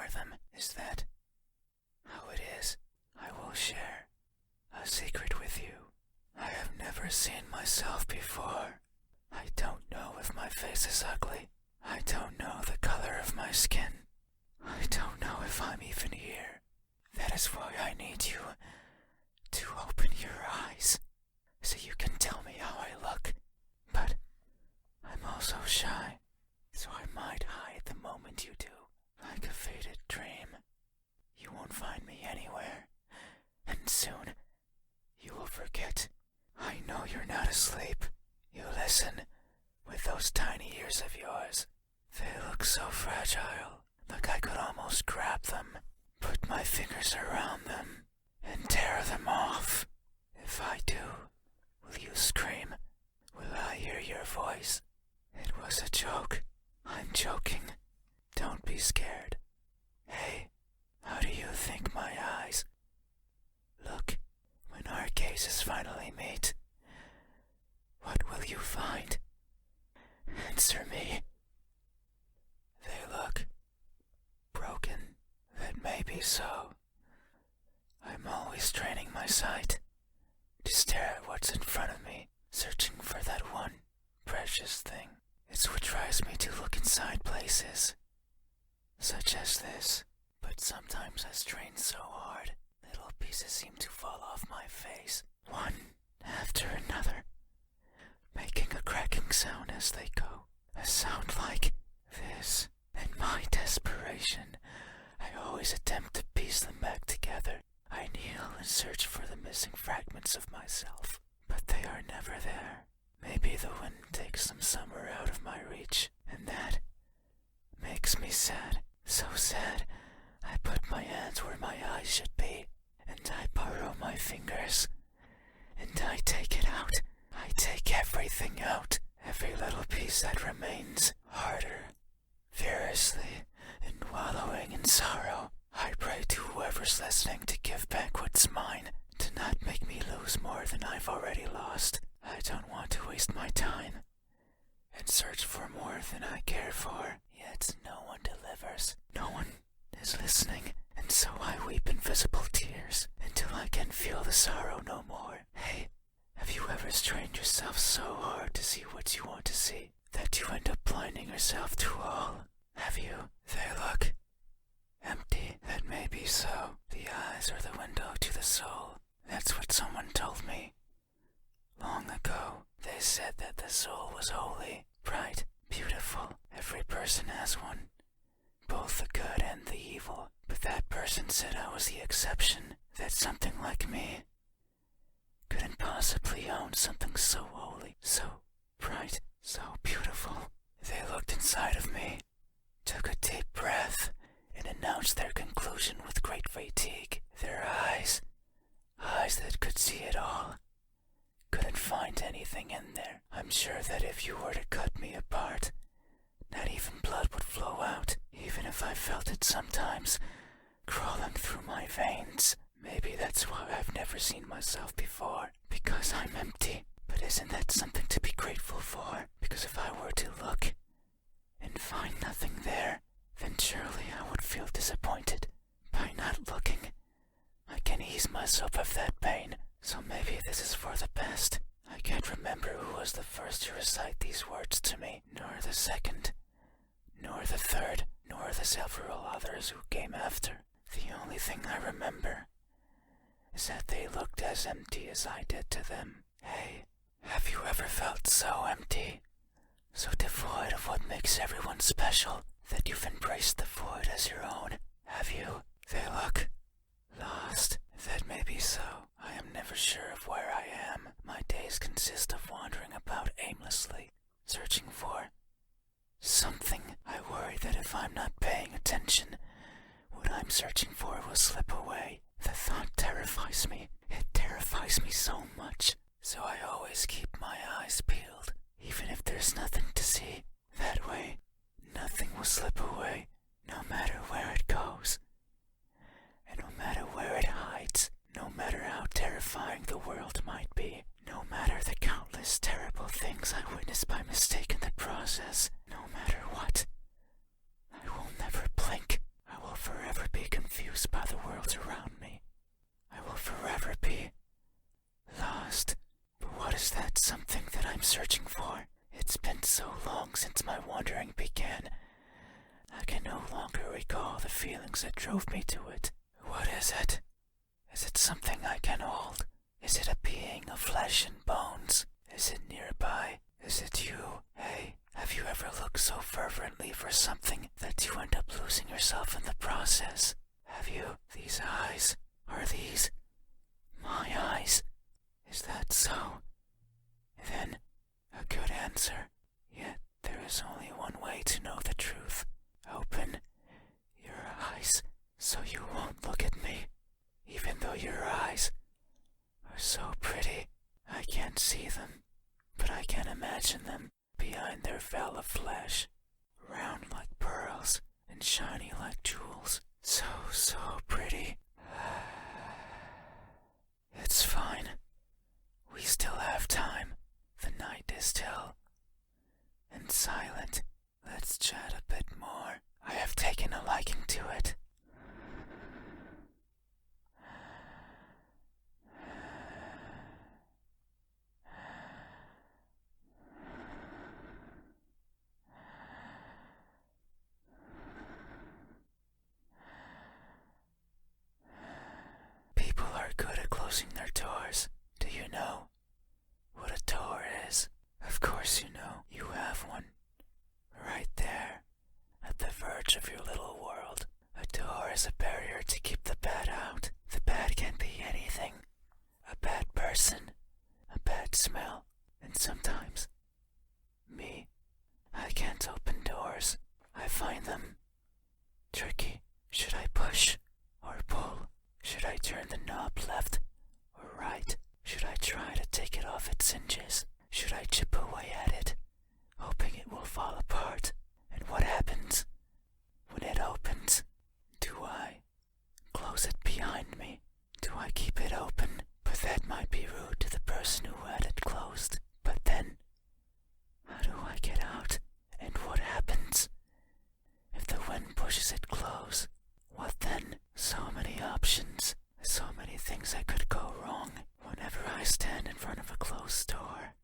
ignore them. Is that how it is? I will share a secret with you. I have never seen myself before. I don't know if my face is ugly. I don't know the color of my skin. I don't know if I'm even here. That is why I need you to open your eyes so you can tell me how I look. But I'm also shy, so I might hide the moment you do, like a faded dream. You won't find me anywhere, and soon you will forget. I know you're not asleep. You listen with those tiny ears of yours. They look so fragile, like I could almost grab them, put my fingers around them, and tear them off. If I do, will you scream? Will I hear your voice? It was a joke. I'm joking. Don't be scared. Hey, how do you think my eyes look when our gazes finally meet? What will you find? Answer me. They look broken. That may be so. I'm always training my sight to stare at what's in front of me, searching for that one precious thing. It's what drives me to look inside places, such as this. But sometimes I strain so hard, little pieces seem to fall off my face, one after another, making a cracking sound as they go. A sound like this. In my desperation, I always attempt to piece them back together. I kneel and search for the missing fragments of myself, but they are never there. Maybe the wind takes them somewhere out of my reach, and that makes me sad. So sad, I put my hands where my eyes should be, and I burrow my fingers, and I take it out. I take everything out, every little piece that remains, harder, furiously, and wallowing in sorrow. I pray to whoever's listening to give back what's mine, to not make me lose more than I've already lost. I don't want to waste my time and search for more than I care for, yet no one delivers. No one is listening, and so I weep invisible tears until I can feel the sorrow no more. Hey, have you ever strained yourself so hard to see what you want to see that you end up blinding yourself to all? Have you? They look empty. That may be so. The eyes are the window to the soul. That's what someone told me long ago. They said that the soul was holy, bright, beautiful. Every person has one, both the good and the evil. But that person said I was the exception, that something like me couldn't possibly own something so holy, so bright, so beautiful. They looked inside of me, took a deep breath, and announced their conclusion with great fatigue. Their eyes that could see it all, couldn't find anything in there. I'm sure that if you were to cut me apart, not even blood would flow out, even if I felt it sometimes crawling through my veins. Maybe that's why I've never seen myself before, because I'm empty. But isn't that something to be grateful for? Because if I were to look and find nothing there, then surely I would feel disappointed. By not looking, I can ease myself of that pain. So maybe this is for the best. I can't remember who was the first to recite these words to me, nor the second, nor the third, nor the several others who came after. The only thing I remember is that they looked as empty as I did to them. Hey, have you ever felt so empty, so devoid of what makes everyone special, that you've embraced the void as your own? Have you? They look lost. That may be so. I am never sure of where I am. My days consist of wandering about aimlessly, searching for something. I worry that if I'm not paying attention, what I'm searching for will slip away. The thought terrifies me. It terrifies me so much. So I always keep my eyes peeled, even if there's nothing to see. That way, nothing will slip away, no matter where it goes. And no matter where it hides, no matter how terrifying the world might be, no matter the countless terrible things I witnessed by mistake in the process, no matter what, I will never blink. I will forever searching for. It's been so long since my wandering began. I can no longer recall the feelings that drove me to it. What is it? Is it something I can hold? Is it a being of flesh and bones? Is it nearby? Is it you? Hey, have you ever looked so fervently for something that you end up losing yourself in the process? Have you? These eyes? Are these my eyes? Is that so? Then, a good answer. Yet, there is only one way to know the truth. Open your eyes so you won't look at me. Even though your eyes are so pretty, I can't see them, but I can imagine them behind their veil of flesh, round like pearls and shiny like jewels. So pretty. It's fine. We still have time. The night is still and silent. Let's chat a bit more. I have taken a liking to it. People are good at closing their doors. Do you know what a door is? Of course you know. You have one. Right there, at the verge of your little world. A door is a barrier to keep the bad out. The bad can be anything. A bad person, a bad smell, and sometimes me. I can't open doors. I find them tricky. Should I push or pull? Should I turn the knob left or right? Should I try to take it off its hinges? Should I chip away at it, hoping it will fall apart? And what happens when it opens? Do I close it behind me? Do I keep it open? But that might be rude to the person who had it closed. But then, how do I get out? And what happens if the wind pushes it close? What then? So many options. So many things that could go wrong. Whenever I stand in front of a closed door,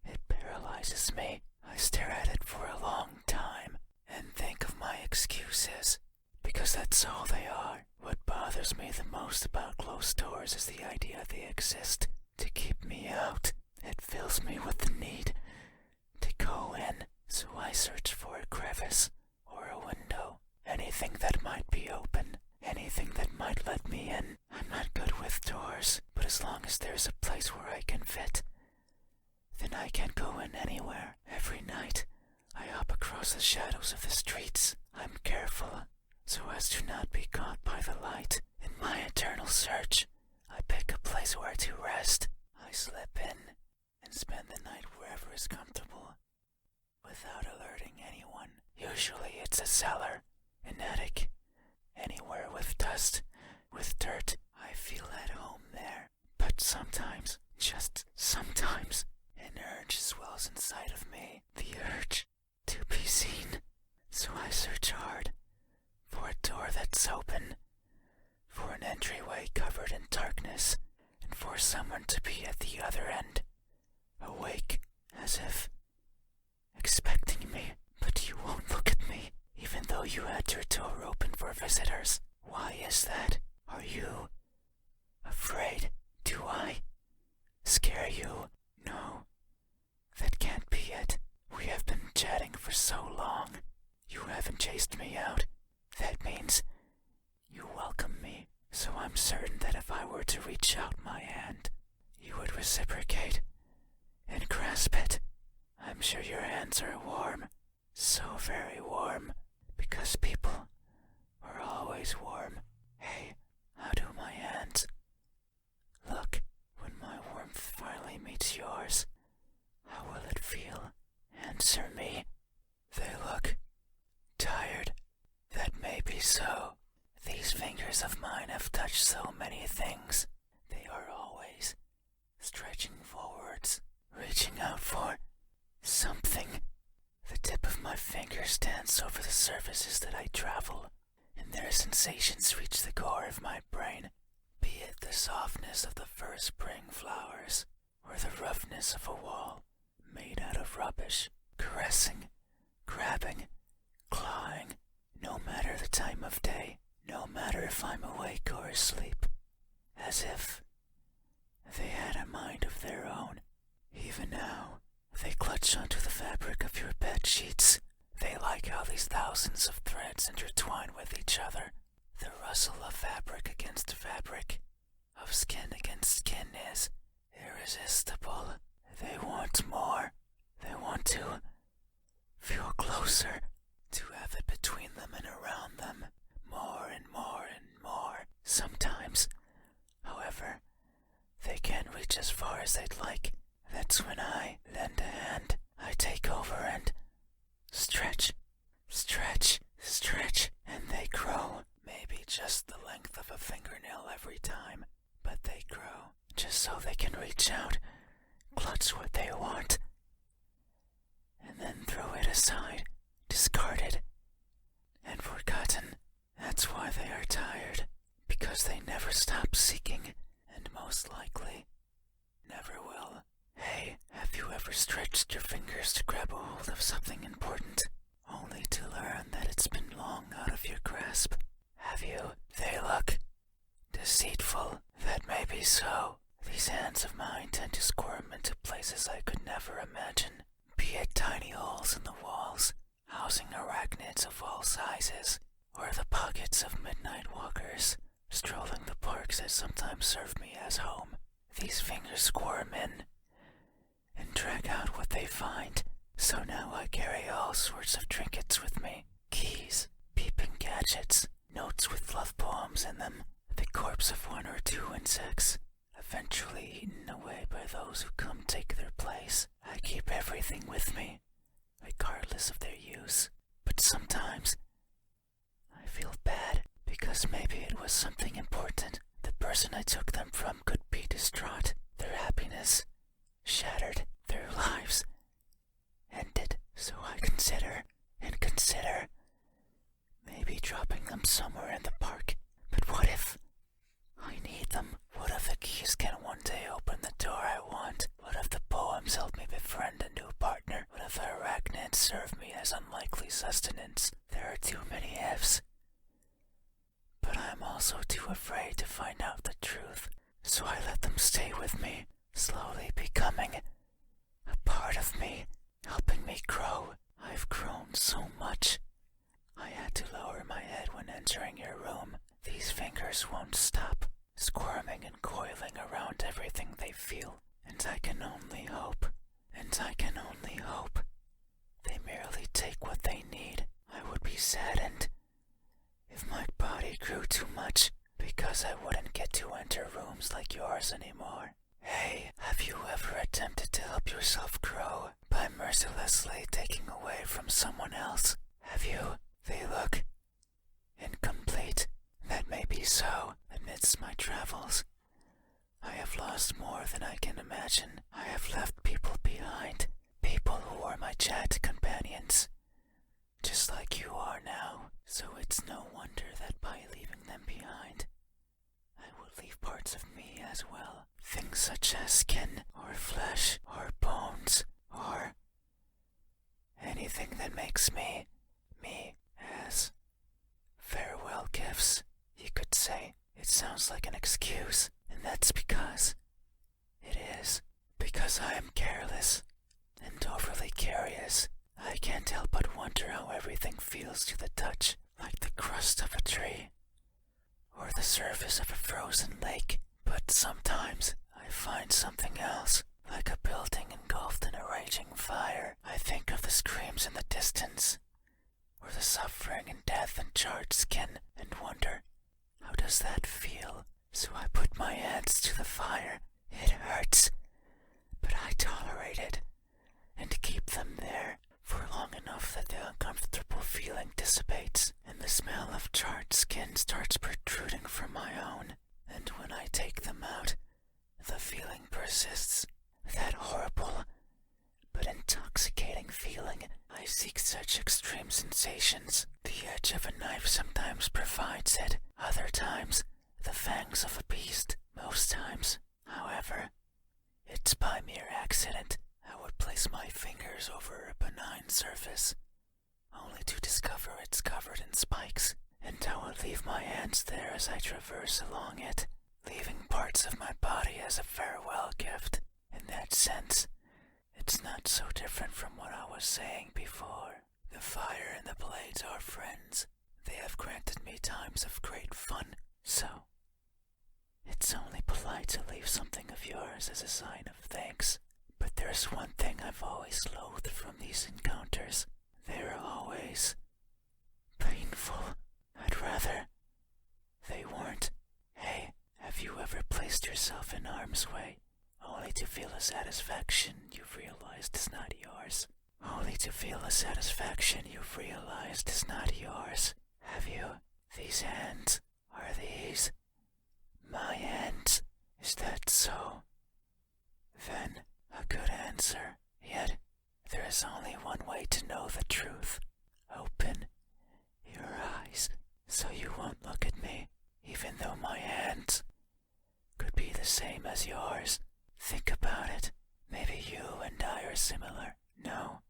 it paralyzes me. I stare at it for a long time and think of my excuses, because that's all they are. What bothers me the most about closed doors is the idea they exist to keep me out. It fills me with the need to go in, so I search for a crevice or a window, anything that might be open, anything that might let me in. I'm not good with doors, but as long as there's a place where I can fit, then I can go in anywhere. Every night, I hop across the shadows of the streets. I'm careful, so as to not be caught by the light. In my eternal search, I pick a place where to rest. I slip in and spend the night wherever is comfortable, without alerting anyone. Usually it's a cellar, an attic, anywhere with dust, with dirt. I feel at home there. But sometimes, just sometimes, an urge swells inside of me. The urge to be seen. So I search hard for a door that's open, for an entryway covered in darkness, and for someone to be at the other end, awake, as if expecting me. But you won't look at me, even though you had your door open for visitors. Why is that? Are you afraid? Do I scare you? No, that can't be it. We have been chatting for so long. You haven't chased me out. That means you welcome me. So I'm certain that if I were to reach out my hand, you would reciprocate and grasp it. I'm sure your hands are warm. So very warm. Because people are always warm. Hey, how do my hands look when my warmth finally meets yours? How will it feel? Answer me. They look tired. That may be so. These fingers of mine have touched so many things. They are always stretching forwards, reaching out for something. The tip of my fingers dance over the surfaces that I travel, and their sensations reach the core of my brain, be it the softness of the first spring flowers, or the roughness of a wall made out of rubbish, caressing, grabbing, clawing, no matter the time of day, no matter if I'm awake or asleep, as if they had a mind of their own. Even now, they clutch onto the fabric of your bed sheets. They like how these thousands of threads intertwine with each other. The rustle of fabric against fabric, of skin against skin is irresistible. They want more. They want to feel closer, to have it between them and around them, more and more and more. Sometimes, however, they can't reach as far as they'd like. That's when I lend a hand. I take over and stretch, stretch, stretch, and they grow. Maybe just the length of a fingernail every time, but they grow, just so they can reach out, clutch what they want, and then throw it aside, discarded, and forgotten. That's why they are tired, because they never stop seeking, and most likely never will. Hey, have you ever stretched your fingers to grab a hold of something important, only to learn that it's been long out of your grasp? Have you? They look deceitful. That may be so. These hands of mine tend to squirm into places I could never imagine, be it tiny holes in the walls, housing arachnids of all sizes, or the pockets of midnight walkers, strolling the parks that sometimes serve me as home. These fingers squirm in and drag out what they find. So now I carry all sorts of trinkets with me. Keys, peeping gadgets, notes with love poems in them, the corpse of one or two insects, eventually eaten away by those who come take their place. I keep everything with me, regardless of their use. But sometimes I feel bad, because maybe it was something important. The person I took them from could be distraught, their happiness shattered, their lives ended. So I consider maybe dropping them somewhere in the park. But what if I need them? What if the keys can one day open the door I want? What if the poems help me befriend a new partner? What if the arachnids serve me as unlikely sustenance? There are too many ifs. But I'm also too afraid to find out the truth, so I let them stay with me, slowly becoming a part of me, helping me grow. I've grown so much. I had to lower my head when entering your room. These fingers won't stop, squirming and coiling around everything they feel, and I can only hope, they merely take what they need. I would be saddened if my body grew too much, because I wouldn't get to enter rooms like yours anymore. Hey, have you ever attempted to help yourself grow by mercilessly taking away from someone else? Have you? They look incomplete. That may be so. Amidst my travels, I have lost more than I can imagine. I have left people behind, people who were my chat companions, just like you are now. So it's no wonder that by leaving them behind, I will leave parts of me as well. Things such as skin, or flesh, or bones, or anything that makes me, as farewell gifts, you could say. It sounds like an excuse, and that's because it is. Because I am careless and overly curious. I can't help but wonder how everything feels to the touch, like the crust of a tree, or the surface of a frozen lake. But sometimes I find something else, like a building engulfed in a raging fire. I think of the screams in the distance, or the suffering and death and charred skin, and wonder, how does that feel? So I put my hands to the fire. It hurts, but I tolerate it, and keep them there for long enough that the uncomfortable feeling dissipates, and the smell of charred skin starts protruding from my own. And when I take them out, the feeling persists. That horrible but intoxicating feeling. I seek such extreme sensations. The edge of a knife sometimes provides it. Other times, the fangs of a beast. Most times, however, it's by mere accident. I would place my fingers over a benign surface, only to discover it's covered in spikes, and I would leave my hands there as I traverse along it, leaving parts of my body as a farewell gift. In that sense, it's not so different from what I was saying before. The fire and the blades are friends. They have granted me times of great fun, so it's only polite to leave something of yours as a sign of thanks. But there's one thing I've always loathed from these encounters. They're always painful. I'd rather they weren't. Hey, have you ever placed yourself in harm's way, only to feel a satisfaction you've realized is not yours? Only to feel a satisfaction you've realized is not yours. Have you? These hands, are these my hands? Is that so? Then, a good answer. Yet, there is only one way to know the truth. Open your eyes so you won't look at me, even though my hands could be the same as yours. Think about it. Maybe you and I are similar. No,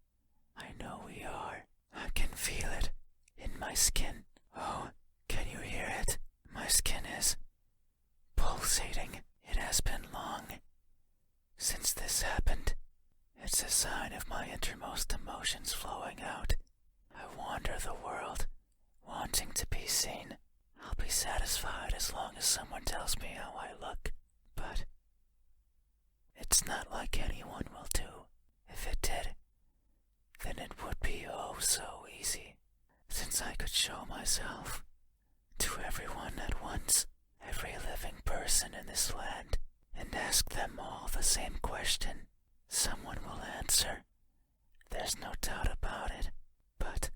I know we are. I can feel it in my skin. Oh, can you hear it? My skin is pulsating. It has been long since this happened. It's a sign of my innermost emotions flowing out. I wander the world, wanting to be seen. I'll be satisfied as long as someone tells me how I look. But it's not like anyone will do. If it did, then it would be oh so easy, since I could show myself to everyone at once, every living person in this land, and ask them all the same question. Someone will answer. There's no doubt about it. But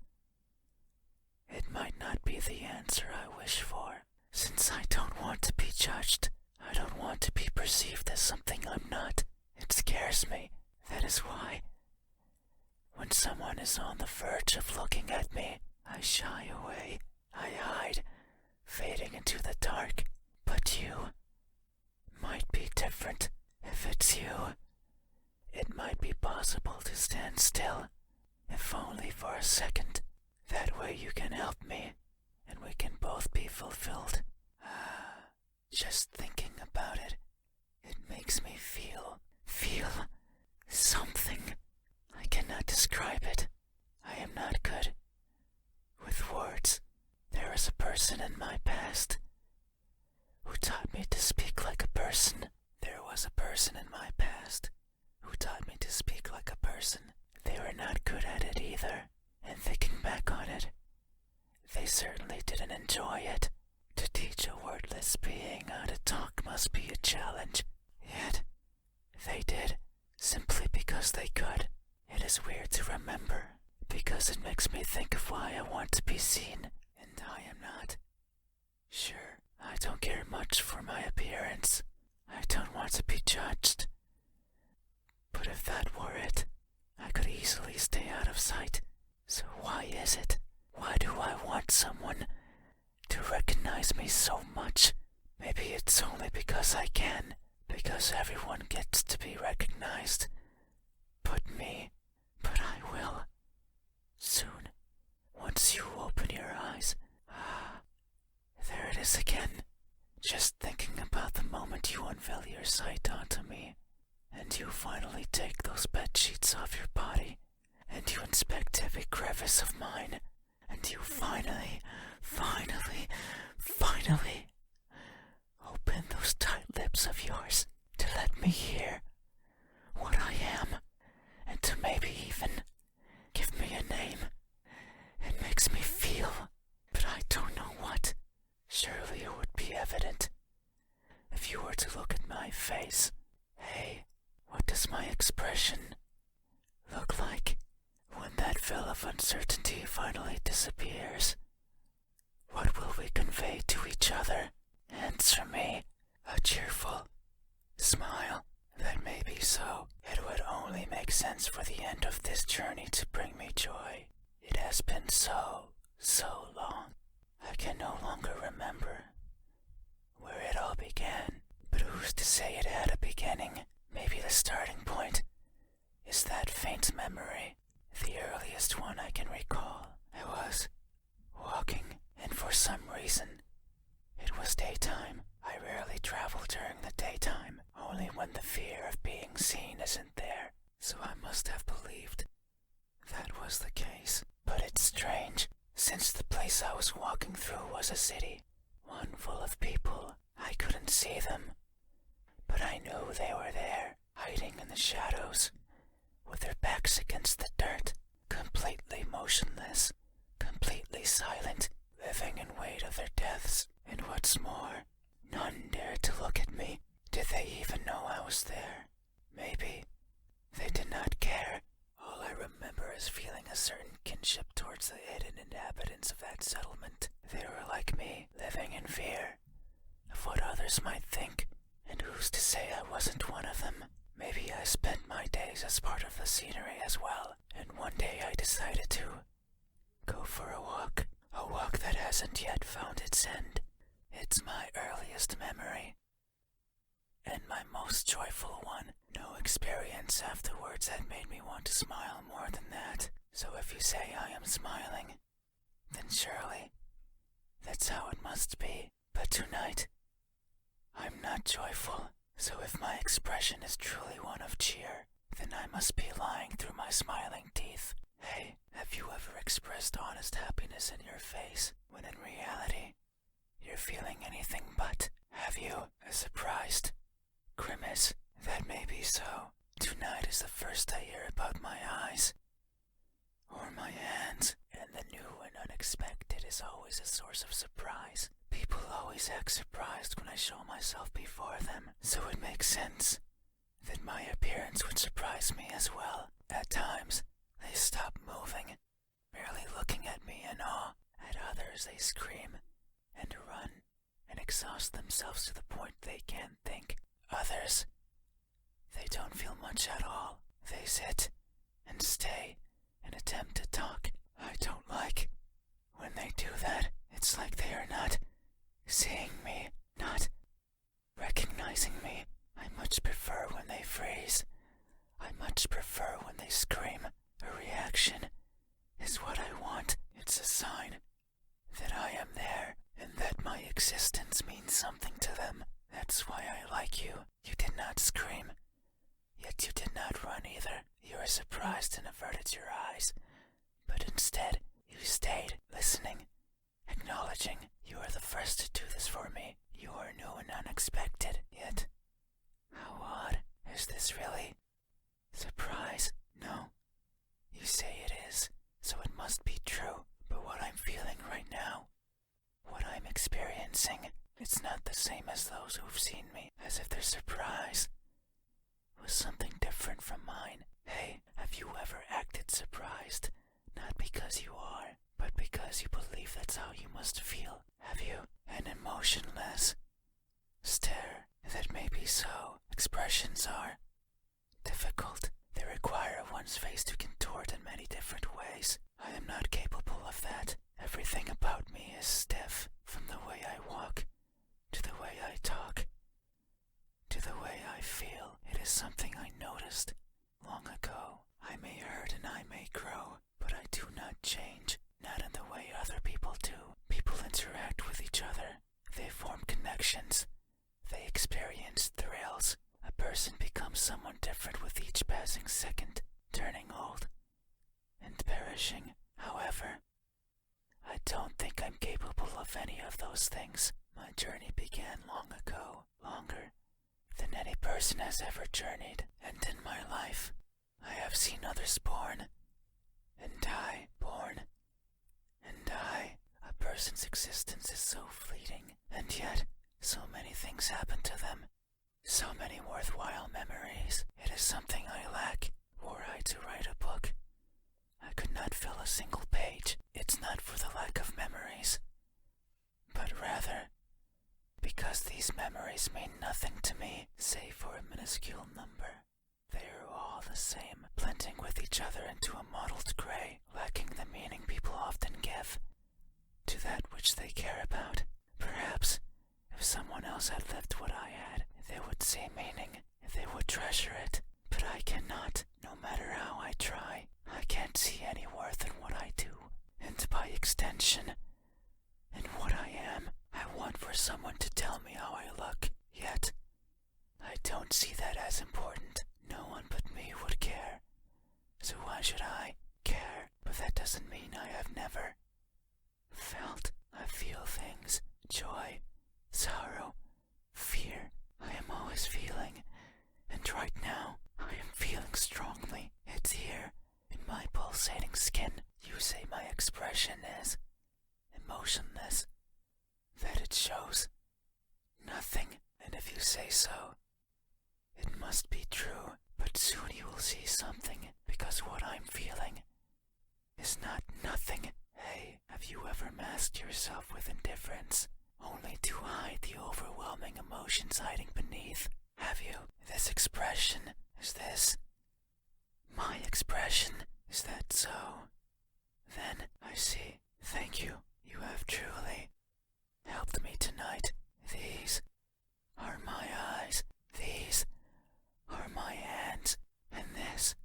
it might not be the answer I wish for, since I don't want to be judged. I don't want to be perceived as something I'm not. It scares me. That is why, when someone is on the verge of looking at me, I shy away. I hide, fading into the dark. But you might be different. If it's you, it might be possible to stand still, if only for a second. That way you can help me, and we can both be fulfilled. Just thinking about it, it makes me feel something. I cannot describe it. I am not good with words. There is a person in my past who taught me to speak like a person. There was a person in my past who taught me to speak like a person. They were not good at it either, and thinking back on it, they certainly didn't enjoy it. To teach a wordless being how to talk must be a challenge. Yet, they did, simply because they could. It is weird to remember, because it makes me think of why I want to be seen, and I am not. Sure, I don't care much for my appearance. I don't want to be judged. But if that were it, I could easily stay out of sight. So why is it? Why do I want someone to recognize me so much? Maybe it's only because I can, because everyone gets to be recognized. But I will. Soon, once you open your eyes. There it is again. Just thinking about the moment you unveil your sight onto me, and you finally take those bed sheets off your body, and you inspect every crevice of mine, and you finally open those tight lips of yours to let me hear what I am, and to maybe even give me a name. It makes me feel, but I don't know what. Surely it would be evident if you were to look at my face. Hey, what does my expression look like when that veil of uncertainty finally disappears? What will we convey to each other? Answer me. A cheerful smile. That may be so. It would only make sense for the end of this journey to bring me joy. It has been so long. I can no longer remember where it all began. But who's to say it had a beginning? Maybe the starting point is when the fear of being seen isn't there, so I must have believed that was the case. But it's strange, since the place I was walking through was a city, one full of people. I couldn't see them, but I knew they were there, hiding in the shadows, with their backs against the dirt, completely motionless, completely silent, living in wait of their deaths. And what's more, none dared to look at me. Did they even know I was there? Maybe they did not care. All I remember is feeling a certain kinship towards the hidden inhabitants of that settlement. They were like me, living in fear of what others might think, and who's to say I wasn't one of them? Maybe I spent my days as part of the scenery as well, and one day I decided to go for a walk that hasn't yet found its end. It's my earliest memory, and my most joyful one. No experience afterwards had made me want to smile more than that. So if you say I am smiling, then surely that's how it must be. But tonight, I'm not joyful. So if my expression is truly one of cheer, then I must be lying through my smiling teeth. Hey, have you ever expressed honest happiness in your face, when in reality, you're feeling anything but? Have you a surprised grimace? That may be so. Tonight is the first I hear about my eyes, or my hands, and the new and unexpected is always a source of surprise. People always act surprised when I show myself before them, so it makes sense that my appearance would surprise me as well. At times, they stop moving, merely looking at me in awe. At others, they scream and run and exhaust themselves to the point they can't think. Others, they don't feel much at all. They sit and stay and attempt to talk. I don't like when they do that. It's like they are not seeing me, not recognizing me. I much prefer when they freeze. I much prefer when they scream. A reaction is what I want. It's a sign that I am there and that my existence means something to them. That's why I like you. You did not scream, yet you did not run either. You were surprised and averted your eyes, but instead you stayed, listening, acknowledging. You are the first to do this for me. You are new and unexpected, yet how odd. Is this really surprise? No. You say it is, so it must be true. But what I'm feeling right now, what I'm experiencing, it's not the same as those who've seen me, as if their surprise was something different from mine. Hey, have you ever acted surprised? Not because you are, but because you believe that's how you must feel. Have you? An emotionless stare. That may be so. Expressions are difficult. They require one's face to contort in many different ways. I am not capable of that. Everything about me is stiff, from the way I walk, to the way I talk, to the way I feel. It is something I noticed long ago. I may hurt and I may grow, but I do not change, not in the way other people do. People interact with each other. They form connections. They experience thrills. A person becomes someone different with each passing second, turning old and perishing. However, I don't think I'm capable of any of those things. My journey began long ago, longer than any person has ever journeyed, and in my life, I have seen others born and die, born and die. A person's existence is so fleeting, and yet so many things happen to them. So many worthwhile memories. It is something I lack. Were I to write a book, I could not fill a single page. It's not for the lack of memories, but rather because these memories mean nothing to me, save for a minuscule number. They are all the same, blending with each other into a mottled gray, lacking the meaning people often give to that which they care about. Perhaps if someone else had lived what I had, they would see meaning, they would treasure it. But I cannot, no matter how I try. I can't see any worth in what I do, and by extension, in what I am. I want for someone to tell me how I look, yet I don't see that as important. No one but me would care. So why should I care? But that doesn't mean I have never felt. I feel things. Joy, sorrow, fear. I am always feeling. And right now, I am feeling strongly. It's here, in my pulsating skin. You say my expression is emotionless, that it shows nothing, and if you say so, it must be true. But soon you will see something, because what I'm feeling is not nothing. Hey, have you ever masked yourself with indifference, only to hide the overwhelming emotions hiding beneath? Have you? This expression, is this my expression? Is that so? Then I see. Thank you. You have truly helped me tonight. These are my eyes. These are my hands. And this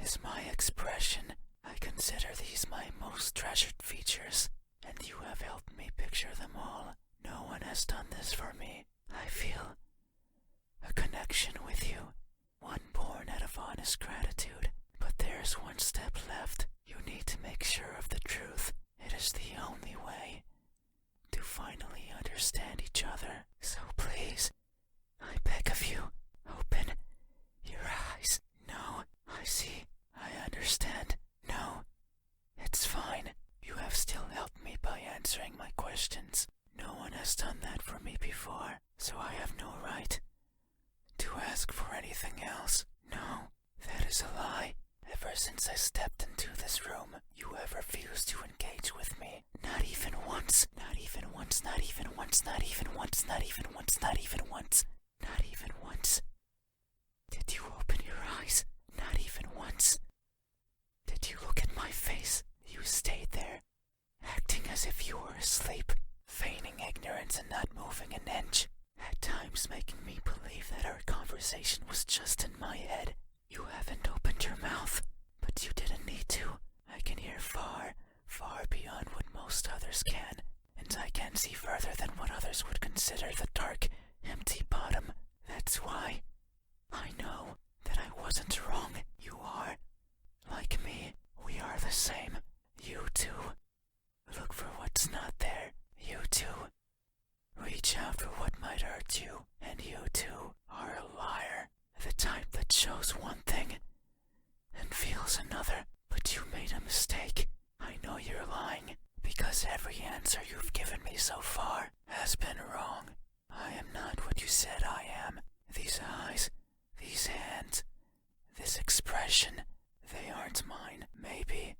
is my expression. I consider these my most treasured features, and you have helped me picture them all. No one has done this for me. I feel a connection with you, one born out of honest gratitude. But there's one step left. You need to make sure of the truth. It is the only way to finally understand each other. So please, I beg of you, open your eyes. No, I see. I understand. No, it's fine. You have still helped me by answering my questions. No one has done that for me before, so I have no right to ask for anything else. No, that is a lie. Ever since I stepped into this room, you have refused to engage with me. Not even once. Not even once. Not even once. Not even once. Not even once. Not even once. Not even once. Did you open your eyes? Not even once. Did you look at my face? You stayed there, acting as if you were asleep, feigning ignorance and not moving an inch, at times making me believe that our conversation was just in my head. You haven't opened your mouth, but you didn't need to. I can hear far, far beyond what most others can, and I can see further than what others would consider the dark, empty bottom. That's why I know that I wasn't wrong. You are like me. We are the same. You too. Look for what's not there. You too. Reach out for what might hurt you. And you too are a liar. The type that shows one thing and feels another. But you made a mistake. I know you're lying, because every answer you've given me so far has been wrong. I am not what you said I am. These eyes, these hands, this expression, they aren't mine. Maybe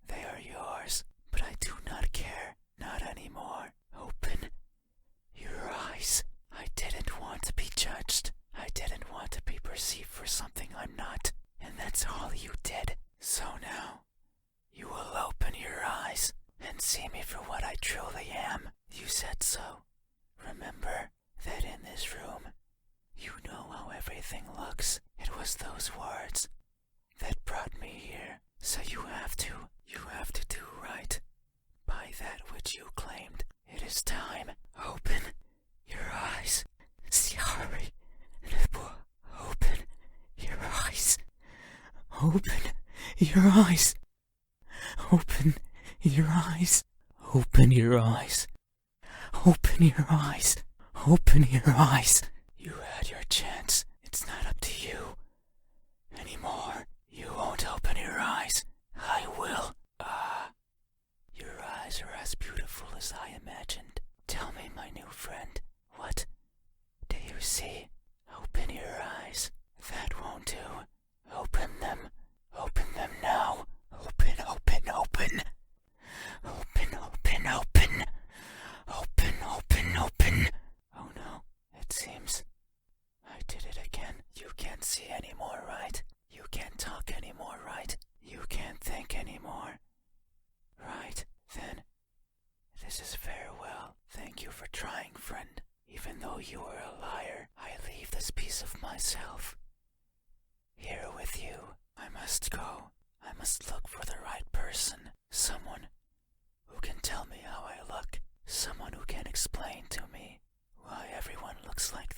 they are yours, but I do not care. Not anymore. Open your eyes. I didn't want to be judged. I didn't want to be perceived for something I'm not, and that's all you did. So now, you will open your eyes and see me for what I truly am. You said so. Remember that in this room, you know how everything looks. It was those words that brought me here. So you have to do right by that which you claimed. It is time. Open your eyes. Sorry. Open your eyes. Open your eyes. Open your eyes. Open your eyes. Open your eyes. Open your eyes. You had your chance. It's not up to you anymore. You won't open your eyes. I will. Your eyes are as beautiful as I imagined. Tell me, my new friend, what do you see? Open your eyes. That won't do. Open them. Open them now. Open, open, open. Open, open, open. Open, open, open. Oh no, it seems I did it again. You can't see anymore, right? You can't talk anymore, right? You can't think anymore. Right, then, this is farewell. Thank you for trying, friend. Even though you are a liar, I leave this piece of myself here with you. I must go. I must look for the right person. Someone who can tell me how I look. Someone who can explain to me why everyone looks like